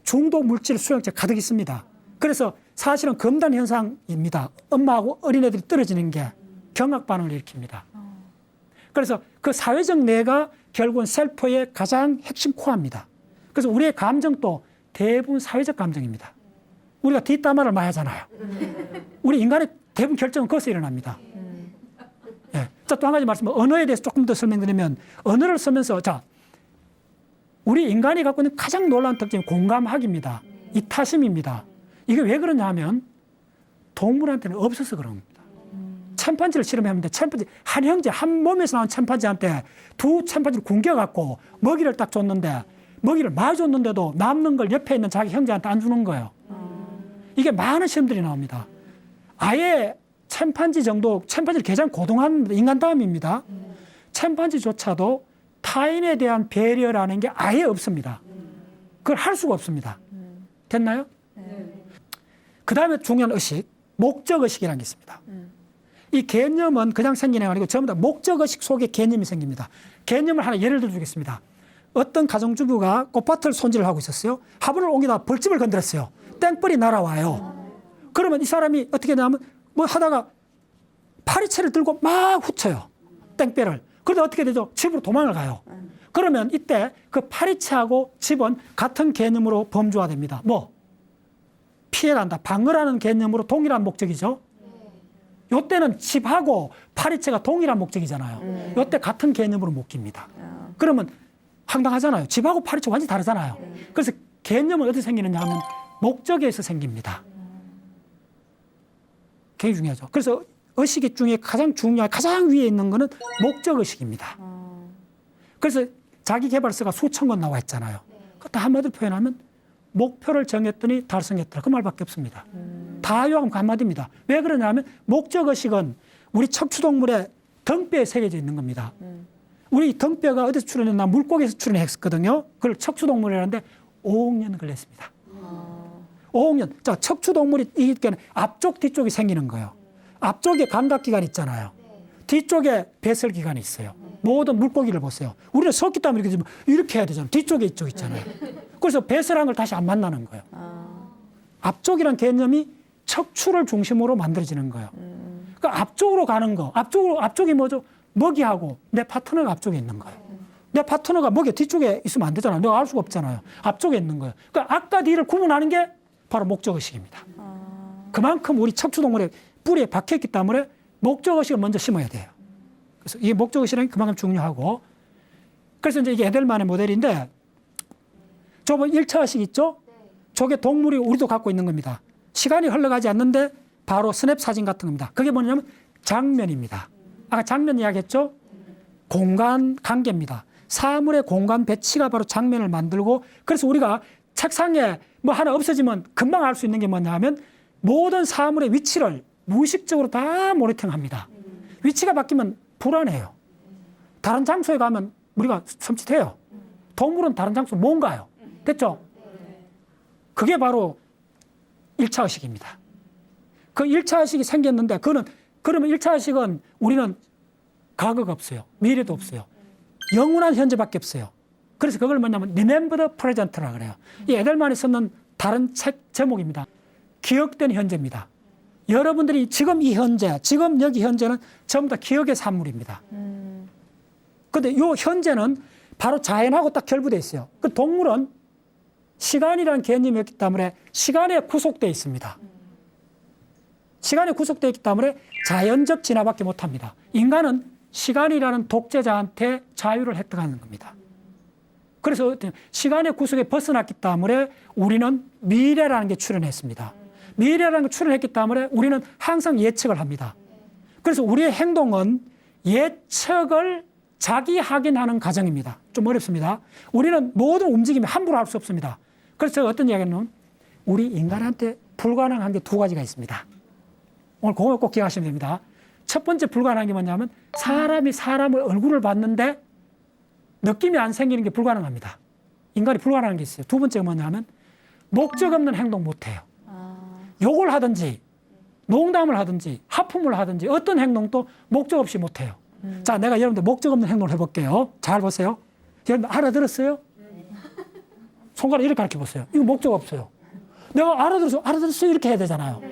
중독 물질 수용체 가득 있습니다. 그래서 사실은 금단 현상입니다. 엄마하고 어린애들이 떨어지는 게 경악 반응을 일으킵니다. 그래서 그 사회적 뇌가 결국은 셀프의 가장 핵심 코어입니다. 그래서 우리의 감정도 대부분 사회적 감정입니다. 우리가 뒷담화를 많이 하잖아요. 우리 인간의 대부분 결정은 거기서 일어납니다. 예. 자, 또 한 가지 말씀, 언어에 대해서 조금 더 설명드리면, 언어를 쓰면서, 자, 우리 인간이 갖고 있는 가장 놀라운 특징이 공감하기입니다. 이타심입니다. 이게 왜 그러냐 하면, 동물한테는 없어서 그런 겁니다. 챔판지를 실험했는데, 챔판지, 한 형제, 한 몸에서 나온 챔판지한테 두 챔판지를 굶겨갖고 먹이를 딱 줬는데, 먹이를 많이 줬는데도 남는 걸 옆에 있는 자기 형제한테 안 주는 거예요. 이게 많은 시험들이 나옵니다. 아예 챔판지 정도, 챔판지를 가장 고등한 인간 다음입니다. 챔판지조차도 타인에 대한 배려라는 게 아예 없습니다. 그걸 할 수가 없습니다. 됐나요? 그 다음에 중요한 의식, 목적의식이라는 게 있습니다. 이 개념은 그냥 생기는 게 아니고 전부 다 목적의식 속에 개념이 생깁니다. 개념을 하나 예를 들어주겠습니다. 어떤 가정주부가 꽃밭을 손질을 하고 있었어요. 화분을 옮기다 벌집을 건드렸어요. 땡벌이 날아와요. 그러면 이 사람이 어떻게 하냐면 뭐 하다가 파리채를 들고 막 훑어요. 땡볕을. 그런데 어떻게 되죠? 집으로 도망을 가요. 그러면 이때 그 파리채하고 집은 같은 개념으로 범주화됩니다. 뭐? 피해간다. 방어라는 개념으로 동일한 목적이죠. 요때는 집하고 파리채가 동일한 목적이잖아요. 요때 같은 개념으로 묶입니다. 그러면 황당하잖아요. 집하고 파리채 완전히 다르잖아요. 그래서 개념은 어디서 생기느냐 하면 목적에서 생깁니다. 굉장히 중요하죠. 그래서 의식 중에 가장 중요한, 가장 위에 있는 거는 목적의식입니다. 그래서 자기개발서가 수천 권 나와 있잖아요. 그것도 한마디로 표현하면 목표를 정했더니 달성했더라. 그 말밖에 없습니다. 다 요하면 그 한마디입니다. 왜 그러냐 하면 목적의식은 우리 척추동물의 등뼈에 새겨져 있는 겁니다. 우리 등뼈가 어디서 출현했나? 물고기에서 출현했거든요. 그걸 척추동물이라는데 5억 년 걸렸습니다. 5억 년. 자, 척추동물이 이게 앞쪽, 뒤쪽이 생기는 거예요. 앞쪽에 감각기관이 있잖아요. 뒤쪽에 배설기관이 있어요. 모든 물고기를 보세요. 우리는 섞기 때문에 이렇게 되면 이렇게 해야 되잖아요. 뒤쪽에 이쪽 있잖아요. 그래서 배설한 걸 다시 안 만나는 거예요. 앞쪽이란 개념이 척추를 중심으로 만들어지는 거예요. 그러니까 앞쪽으로 가는 거. 앞쪽이 뭐죠? 먹이하고 내 파트너가 앞쪽에 있는 거예요. 내 파트너가 먹이 뒤쪽에 있으면 안 되잖아요. 내가 알 수가 없잖아요. 앞쪽에 있는 거예요. 그러니까 앞과 뒤를 구분하는 게 바로 목적의식입니다. 그만큼 우리 척추동물의 뿌리에 박혀있기 때문에 목적의식을 먼저 심어야 돼요. 그래서 이 목적의식은 그만큼 중요하고, 그래서 이제 이게 에델만의 모델인데, 저번 1차 의식 있죠? 저게 동물이 우리도 갖고 있는 겁니다. 시간이 흘러가지 않는데 바로 스냅 사진 같은 겁니다. 그게 뭐냐면 장면입니다. 아까 장면 이야기했죠? 공간 관계입니다. 사물의 공간 배치가 바로 장면을 만들고, 그래서 우리가 책상에 뭐 하나 없어지면 금방 알 수 있는 게 뭐냐 하면 모든 사물의 위치를 무의식적으로 다 모니터링합니다. 위치가 바뀌면 불안해요. 다른 장소에 가면 우리가 섬찟해요. 동물은 다른 장소 뭔가요? 됐죠? 그게 바로 1차 의식입니다. 그 1차 의식이 생겼는데 그러면 1차 의식은 우리는 과거가 없어요. 미래도 없어요. 영원한 현재밖에 없어요. 그래서 그걸 뭐냐면 Remember the Present라고 그래요. 이 에델만이 썼는 다른 책 제목입니다. 기억된 현재입니다. 여러분들이 지금 이 현재, 지금 여기 현재는 전부 다 기억의 산물입니다. 그런데 이 현재는 바로 자연하고 딱 결부되어 있어요. 그 동물은 시간이라는 개념이 없기 때문에 시간에 구속되어 있습니다. 시간에 구속되어 있기 때문에 자연적 진화밖에 못합니다. 인간은 시간이라는 독재자한테 자유를 획득하는 겁니다. 그래서 시간의 구속에 벗어났기 때문에 우리는 미래라는 게 출현했습니다. 미래라는 게 출현했기 때문에 우리는 항상 예측을 합니다. 그래서 우리의 행동은 예측을 자기 확인하는 과정입니다. 좀 어렵습니다. 우리는 모든 움직임을 함부로 할 수 없습니다. 그래서 제가 어떤 이야기는 우리 인간한테 불가능한 게 두 가지가 있습니다. 오늘 그거 꼭 기억하시면 됩니다. 첫 번째 불가능한 게 뭐냐면 사람이 사람의 얼굴을 봤는데 느낌이 안 생기는 게 불가능합니다. 인간이 불가능한 게 있어요. 두 번째가 뭐냐면 목적 없는 행동 못 해요. 욕을 하든지 농담을 하든지 하품을 하든지 어떤 행동도 목적 없이 못 해요. 자, 내가 여러분들 목적 없는 행동을 해볼게요. 잘 보세요. 여러분 알아들었어요? 손가락 이렇게 가르쳐 보세요. 이거 목적 없어요. 내가 알아들었어요 이렇게 해야 되잖아요.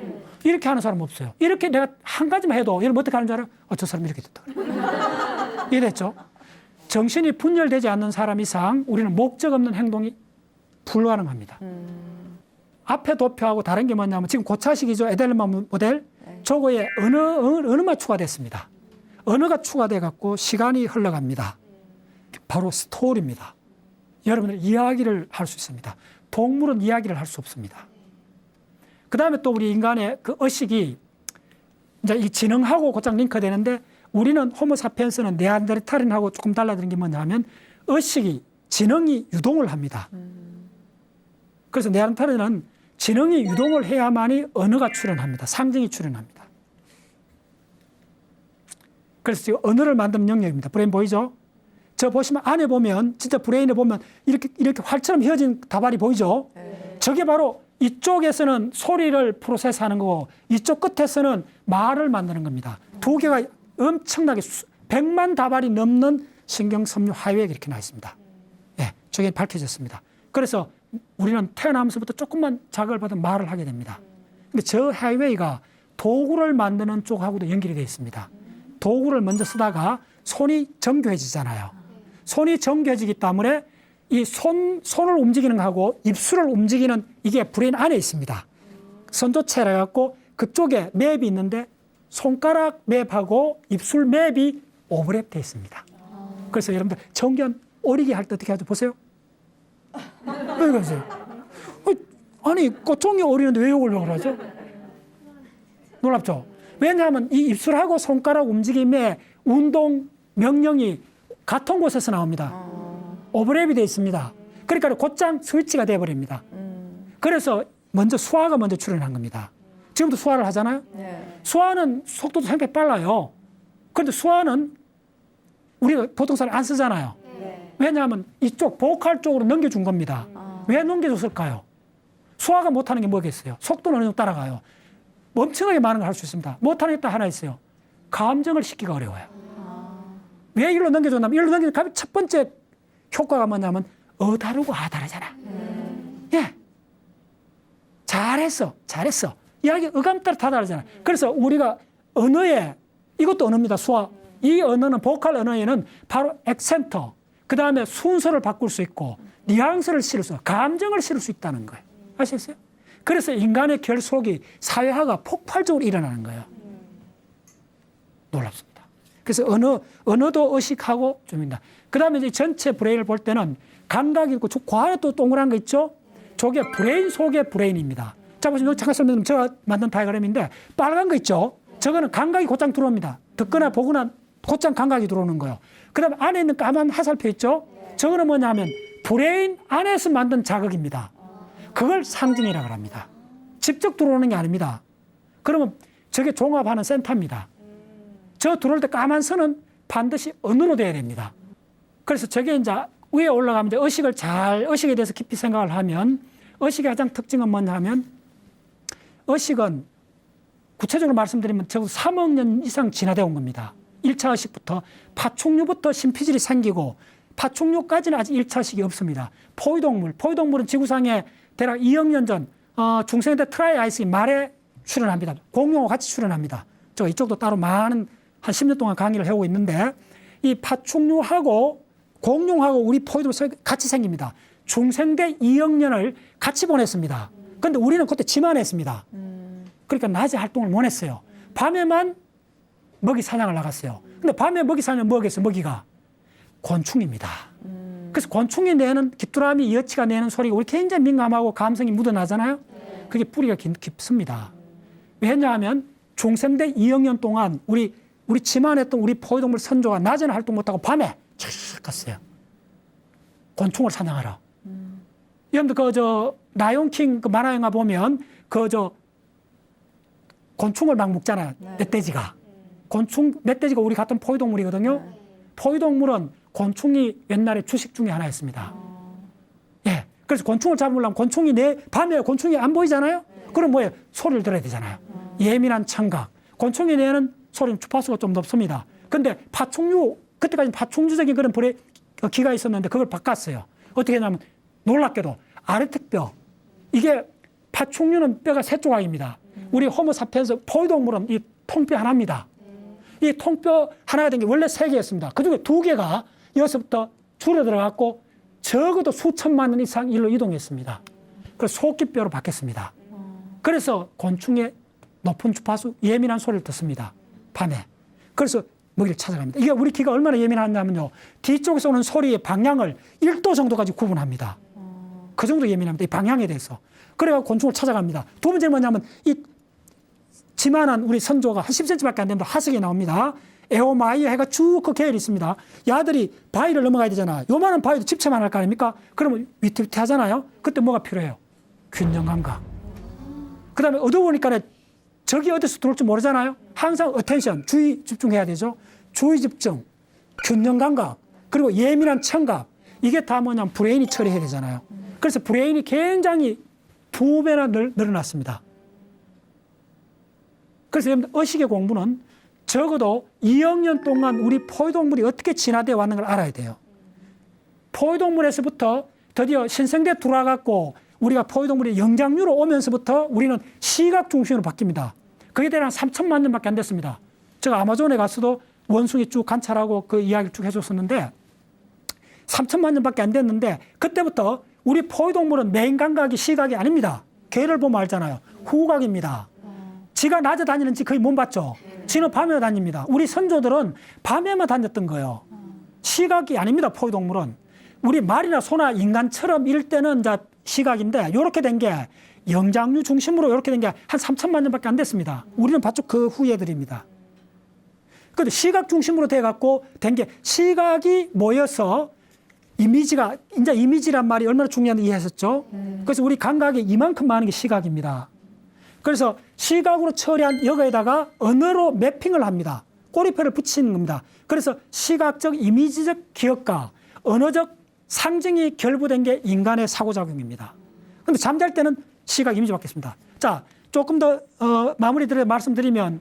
이렇게 하는 사람 없어요. 이렇게 내가 한 가지만 해도 여러분 어떻게 하는 줄 알아요? 저 사람 이렇게 됐다. 이해됐죠? 정신이 분열되지 않는 사람 이상 우리는 목적 없는 행동이 불가능합니다. 앞에 도표하고 다른 게 뭐냐면 지금 고차식이죠. 에델만 모델. 저거에 언어가 추가됐습니다. 언어가 추가돼 갖고 시간이 흘러갑니다. 바로 스토리입니다. 여러분들 이야기를 할 수 있습니다. 동물은 이야기를 할 수 없습니다. 그 다음에 또 우리 인간의 그 의식이 이제 이 지능하고 곧장 링크되는데 우리는 호모사피엔스는 네안데르탈인하고 조금 달라지는 게 뭐냐면 의식이, 지능이 유동을 합니다. 그래서 네안데르탈인은 지능이 유동을 해야만이 언어가 출현합니다. 상징이 출현합니다. 그래서 지금 언어를 만드는 영역입니다. 브레인 보이죠? 저 보시면 안에 보면 진짜 브레인에 보면 이렇게 활처럼 휘어진 다발이 보이죠? 저게 바로 이쪽에서는 소리를 프로세스하는 거고 이쪽 끝에서는 말을 만드는 겁니다. 두 개가 엄청나게 100만 다발이 넘는 신경섬유 하이웨이가 이렇게 나 있습니다. 예, 저게 밝혀졌습니다. 그래서 우리는 태어나면서부터 조금만 자극을 받으면 말을 하게 됩니다. 근데 저 하이웨이가 도구를 만드는 쪽하고도 연결이 되어 있습니다. 도구를 먼저 쓰다가 손이 정교해지잖아요. 손이 정교해지기 때문에 이 손을 움직이는 거하고 입술을 움직이는 이게 브레인 안에 있습니다. 선조체라 갖고 그쪽에 맵이 있는데 손가락 맵하고 입술 맵이 오버랩 되어 있습니다. 그래서 여러분들 정견 오리기 할 때 어떻게 하죠? 보세요. 왜 그러세요? 아니 꽃종이 오리는데 왜 욕을 하죠? 놀랍죠? 왜냐하면 이 입술하고 손가락 움직임의 운동 명령이 같은 곳에서 나옵니다. 오버랩이 되어 있습니다. 그러니까 곧장 스위치가 되어버립니다. 그래서 먼저 수화가 먼저 출현한 겁니다. 지금도 수화를 하잖아요. 네. 수화는 속도도 상당히 빨라요. 그런데 수화는 우리가 보통 사람 안 쓰잖아요. 네. 왜냐하면 이쪽 보컬 쪽으로 넘겨준 겁니다. 왜 넘겨줬을까요? 수화가 못하는 게 뭐겠어요? 속도는 어느 정도 따라가요. 엄청나게 많은 걸 할 수 있습니다. 못하는 게 또 하나 있어요. 감정을 싣기가 어려워요. 왜 일로 넘겨줬냐면 일로 넘겨주면 첫 번째 효과가 뭐냐면 다르고 다르잖아. 예, 잘했어. 이야기 어감 따라 다 다르잖아. 그래서 우리가 언어에 이것도 언어입니다. 수화. 이 언어는 보컬 언어에는 바로 액센터, 그 다음에 순서를 바꿀 수 있고 뉘앙스를 실을 수, 감정을 실을 수 있다는 거예요. 아시겠어요? 그래서 인간의 결속이 사회화가 폭발적으로 일어나는 거예요. 놀랍습니다. 그래서 언어도 의식하고 좀입니다. 그 다음에 이제 전체 브레인을 볼 때는 감각이 있고 그 안에 또 동그란 거 있죠? 저게 브레인 속의 브레인입니다. 자, 보시면 잠깐 설명드리면 제가 만든 다이어그램인데 빨간 거 있죠? 저거는 감각이 곧장 들어옵니다. 듣거나 보거나 곧장 감각이 들어오는 거예요. 그 다음에 안에 있는 까만 화살표 있죠? 저거는 뭐냐면 브레인 안에서 만든 자극입니다. 그걸 상징이라고 합니다. 직접 들어오는 게 아닙니다. 그러면 저게 종합하는 센터입니다. 저 들어올 때 까만 선은 반드시 언어로 돼야 됩니다. 그래서 저게 이제 위에 올라가면 이제 의식에 대해서 깊이 생각을 하면 의식의 가장 특징은 뭐냐 하면 의식은 구체적으로 말씀드리면 적어도 3억 년 이상 진화되어 온 겁니다. 1차 의식부터 파충류부터 신피질이 생기고 파충류까지는 아직 1차 의식이 없습니다. 포유동물은 지구상에 대략 2억 년 전 중생대 트라이아이스의 말에 출현합니다. 공룡하고 같이 출현합니다. 저 이쪽도 따로 많은 한 10년 동안 강의를 해오고 있는데 이 파충류하고 공룡하고 우리 포유동물 같이 생깁니다. 중생대 2억 년을 같이 보냈습니다. 그런데 우리는 그때 지만했습니다. 그러니까 낮에 활동을 못 했어요. 밤에만 먹이 사냥을 나갔어요. 근데 밤에 먹이 사면 뭐겠어요? 먹이가 곤충입니다. 그래서 곤충이 내는 귀뚜라미, 여치가 내는 소리가 우리 굉장히 민감하고 감성이 묻어나잖아요. 그게 뿌리가 깊습니다. 왜냐하면 중생대 2억 년 동안 우리 지만했던 우리 포유동물 선조가 낮에는 활동 못하고 밤에 촥 갔어요. 곤충을 사냥하러. 여러분들 라이온킹 그 만화 영화 보면 곤충을 막 먹잖아요. 멧돼지가. 멧돼지가 우리 같은 포유동물이거든요. 포유동물은 곤충이 옛날에 주식 중에 하나였습니다. 예. 그래서 곤충을 잡으려면 밤에 곤충이 안 보이잖아요. 그럼 뭐예요? 소리를 들어야 되잖아요. 예민한 청각. 곤충이 내는 소리는 주파수가 좀 높습니다. 근데 파충류, 그때까지 파충류적인 그런 기가 있었는데 그걸 바꿨어요. 어떻게 했냐면 놀랍게도 아르틱뼈. 이게 파충류는 뼈가 3조각입니다. 우리 호모사피엔스 포유동물은 이 통뼈 하나입니다. 이 통뼈 하나가 된 게 원래 3개였습니다. 그중에 2개가 여기서부터 줄어들어갖고 적어도 수천만 년 이상 일로 이동했습니다. 그래서 소깃뼈로 바뀌었습니다. 그래서 곤충의 높은 주파수, 예민한 소리를 듣습니다. 밤에. 그래서 먹이를 찾아갑니다. 이게 우리 귀가 얼마나 예민하냐면요. 뒤쪽에서 오는 소리의 방향을 1도 정도까지 구분합니다. 그 정도 예민합니다. 이 방향에 대해서. 그래서 곤충을 찾아갑니다. 두 번째는 뭐냐면 이 지만한 우리 선조가 한 10cm밖에 안 됩니다. 하석이 나옵니다. 에오마이어 해가 쭉 그 계열이 있습니다. 야들이 바위를 넘어가야 되잖아. 요만한 바위도 집채만 할 거 아닙니까? 그러면 위태위태하잖아요. 그때 뭐가 필요해요? 균형 감각. 그 다음에 어두우니까 적이 어디서 들어올지 모르잖아요. 항상 어텐션, 주의 집중해야 되죠. 주의 집중, 균형 감각, 그리고 예민한 청각. 이게 다 뭐냐면 브레인이 처리해야 되잖아요. 그래서 브레인이 굉장히 2배나 늘어났습니다. 그래서 여러분들 의식의 공부는 적어도 2억 년 동안 우리 포유동물이 어떻게 진화되어 왔는 걸 알아야 돼요. 포유동물에서부터 드디어 신생대에 들어와갖고 우리가 포유동물이 영장류로 오면서부터 우리는 시각 중심으로 바뀝니다. 그게 대략 3천만 년밖에 안 됐습니다. 제가 아마존에 가서도 원숭이 쭉 관찰하고 그 이야기를 쭉 해줬었는데 3천만 년밖에 안 됐는데 그때부터 우리 포유동물은 메인 감각이 시각이 아닙니다. 개를 보면 알잖아요. 후각입니다. 지가 낮에 다니는지 거의 못 봤죠. 지는 밤에 다닙니다. 우리 선조들은 밤에만 다녔던 거예요. 시각이 아닙니다. 포유동물은. 우리 말이나 소나 인간처럼 이럴 때는 이제 시각인데 이렇게 된 게 영장류 중심으로 이렇게 된 게 한 3천만 년밖에 안 됐습니다. 우리는 바로 그 후예들입니다. 그런데 시각 중심으로 돼갖고 된 게 시각이 모여서 이미지가 이제 이미지란 말이 얼마나 중요한지 이해하셨죠? 그래서 우리 감각이 이만큼 많은 게 시각입니다. 그래서 시각으로 처리한 여기에다가 언어로 매핑을 합니다. 꼬리표를 붙이는 겁니다. 그래서 시각적 이미지적 기억과 언어적 상징이 결부된 게 인간의 사고작용입니다. 그런데 잠잘 때는 시각 이미지 받겠습니다. 자, 조금 더 마무리를 말씀드리면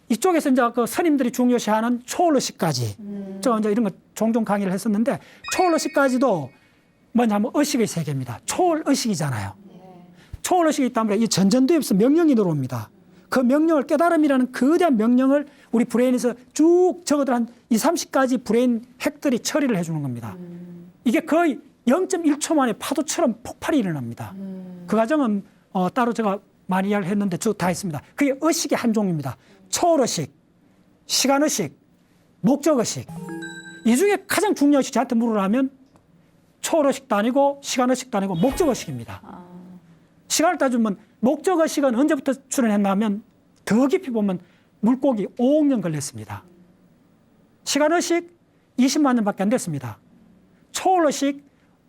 이쪽에서 이제 그 스님들이 중요시하는 초월의식까지 저 이제 이런 거 종종 강의를 했었는데 초월의식까지도 뭐냐면 의식의 세계입니다. 초월의식이잖아요. 초월의식이 있다면 이 전전두엽에서 명령이 들어옵니다. 그 명령을 깨달음이라는 거대한 명령을 우리 브레인에서 쭉 적어도 한 20-30가지 브레인 핵들이 처리를 해주는 겁니다. 이게 거의 0.1초 만에 파도처럼 폭발이 일어납니다. 그 과정은 따로 제가 많이 이야기를 했는데 쭉 다 했습니다. 그게 의식의 한 종입니다. 초월의식, 시간의식, 목적의식. 이 중에 가장 중요한 의식 저한테 물으라면 초월의식도 아니고 시간의식도 아니고 목적의식입니다. 시간을 따지면 목적의식은 언제부터 출현했냐면 더 깊이 보면 물고기 5억 년 걸렸습니다. 시간의식 20만 년밖에 안 됐습니다. 초월의식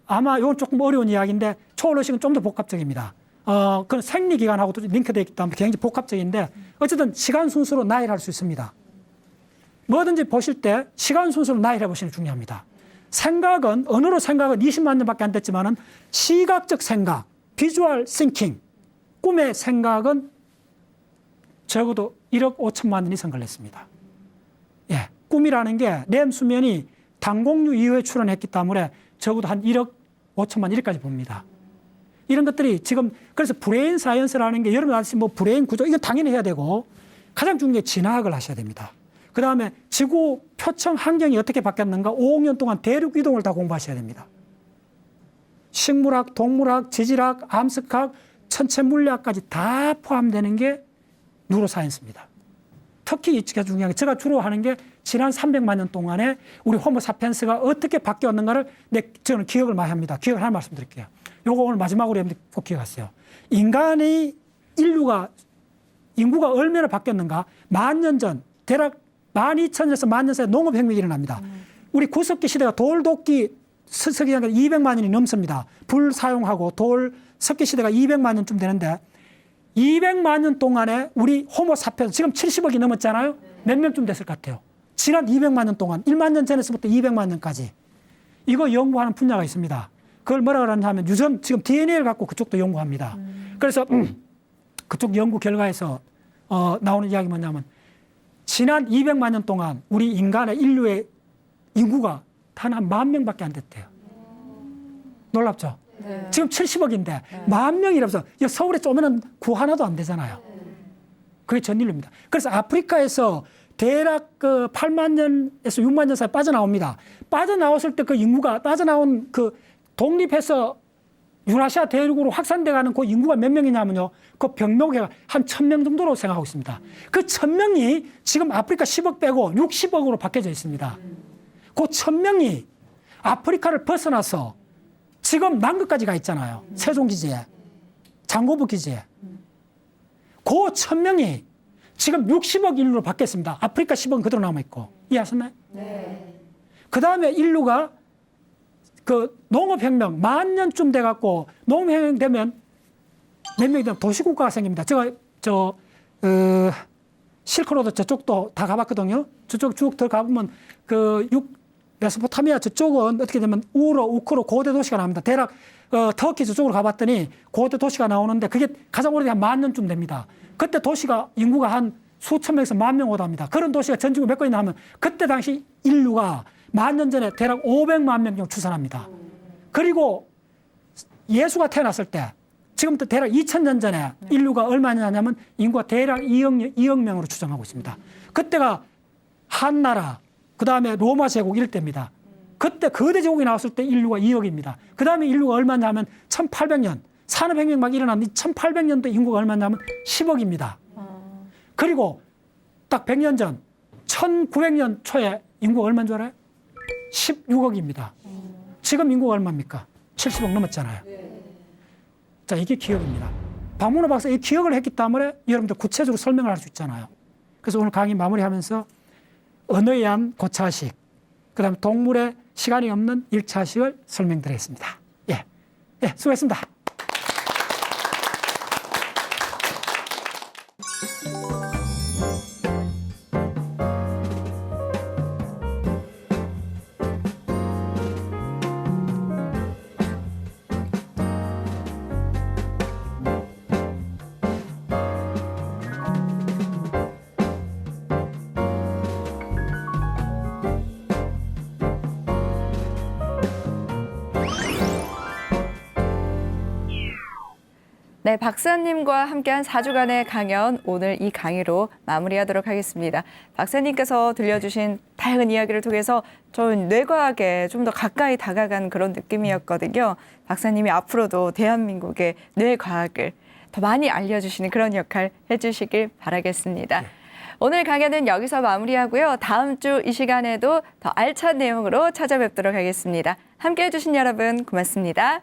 아마 이건 조금 어려운 이야기인데 초월의식은 좀 더 복합적입니다. 그건 생리기관하고도 링크되어 있기 때문에 굉장히 복합적인데 어쨌든 시간 순서로 나열할 수 있습니다. 뭐든지 보실 때 시간 순서로 나열해 보시는 게 중요합니다. 생각은 언어로 생각은 20만 년밖에 안 됐지만은 시각적 생각, 비주얼 싱킹, 꿈의 생각은 적어도 1억 5천만 년 이상 걸렸습니다. 예, 꿈이라는 게 램 수면이 당공류 이후에 출현했기 때문에 적어도 한 1억 5천만 1까지 봅니다. 이런 것들이 지금 그래서 브레인 사이언스라는 게 여러분 아시는 뭐 브레인 구조 이건 당연히 해야 되고 가장 중요한 게 진화학을 하셔야 됩니다. 그 다음에 지구 표층 환경이 어떻게 바뀌었는가 5억 년 동안 대륙 이동을 다 공부하셔야 됩니다. 식물학, 동물학, 지질학, 암석학, 천체 물리학까지 다 포함되는 게 뉴로사이언스입니다. 특히 중요한 게 제가 주로 하는 게 지난 300만 년 동안에 우리 호모사피엔스가 어떻게 바뀌었는가를 저는 기억을 많이 합니다. 기억을 하나 말씀드릴게요. 요거 오늘 마지막으로 여러분들 꼭 기억하세요. 인구가 얼마나 바뀌었는가? 10,000년 전, 대략 12,000년에서 10,000년 사이에 농업혁명이 일어납니다. 우리 구석기 시대가 돌도끼 석기 200만 년이 넘습니다. 불 사용하고 석기 시대가 200만 년쯤 되는데 200만 년 동안에 우리 호모사피엔스 지금 70억이 넘었잖아요. 몇 명쯤 됐을 것 같아요. 지난 200만 년 동안 1만 년 전에서부터 200만 년까지 이거 연구하는 분야가 있습니다. 그걸 뭐라 그러냐면 유전 지금 DNA를 갖고 그쪽도 연구합니다. 그래서 그쪽 연구 결과에서 나오는 이야기 뭐냐면 지난 200만 년 동안 우리 인류의 인구가 단 한 10,000명밖에 안 됐대요. 놀랍죠? 네. 지금 70억인데 10,000명이라서 서울에 쪼매는 구 하나도 안 되잖아요. 그게 전인류입니다. 그래서 아프리카에서 대략 그 8만 년에서 6만 년 사이 빠져나옵니다. 빠져나왔을 때 그 인구가 빠져나온 그 독립해서 유라시아 대륙으로 확산돼가는 그 인구가 몇 명이냐면요. 그 병목회가 한 1,000명 정도로 생각하고 있습니다. 그 1,000명이 지금 아프리카 10억 빼고 60억으로 바뀌어져 있습니다. 그 1,000명이 아프리카를 벗어나서 지금 남극까지 가 있잖아요. 세종기지에, 장고부 기지에. 그 1,000명이 지금 60억 인류로 바뀌었습니다. 아프리카 10억은 그대로 남아있고. 이해하셨나요? 네. 그 다음에 인류가 그 농업혁명 10,000년쯤 돼갖고 농업혁명 되면 몇 명이 되면 도시국가가 생깁니다. 제가 실크로드 저쪽도 다 가봤거든요. 저쪽 쭉 더 가보면 메소포타미아 저쪽은 어떻게 되면 우크로 고대 도시가 나옵니다. 대략 터키 저쪽으로 가봤더니 고대 도시가 나오는데 그게 가장 오래된 한 10,000년쯤 됩니다. 그때 도시가 인구가 한 수천 명에서 10,000명 오답니다. 그런 도시가 전 지구 몇 건이나 하면 그때 당시 인류가 10,000년 전에 대략 500만 명 정도 추산합니다. 그리고 예수가 태어났을 때 지금부터 대략 2,000년 전에 인류가 얼마냐면 인구가 대략 2억 명으로 추정하고 있습니다. 그때가 한나라, 그 다음에 로마 제국 이럴 때입니다. 그때 거대 제국이 나왔을 때 인류가 2억입니다. 그 다음에 인류가 얼마냐면 1800년, 산업혁명 막 일어난 1800년도 인구가 얼마냐면 10억입니다. 그리고 딱 100년 전, 1900년 초에 인구가 얼마인 줄 알아요? 16억입니다. 지금 인구가 얼마입니까? 70억 넘었잖아요. 자, 이게 기억입니다. 박문호 박사 이 기억을 했기 때문에 여러분들 구체적으로 설명을 할 수 있잖아요. 그래서 오늘 강의 마무리하면서 언어에 의한 고차식, 그 다음에 동물의 시간이 없는 1차식을 설명드리겠습니다. 예, 수고했습니다. 네, 박사님과 함께한 4주간의 강연 오늘 이 강의로 마무리하도록 하겠습니다. 박사님께서 들려주신 다양한 이야기를 통해서 저는 뇌과학에 좀 더 가까이 다가간 그런 느낌이었거든요. 박사님이 앞으로도 대한민국의 뇌과학을 더 많이 알려주시는 그런 역할 해주시길 바라겠습니다. 오늘 강연은 여기서 마무리하고요. 다음 주 이 시간에도 더 알찬 내용으로 찾아뵙도록 하겠습니다. 함께해 주신 여러분 고맙습니다.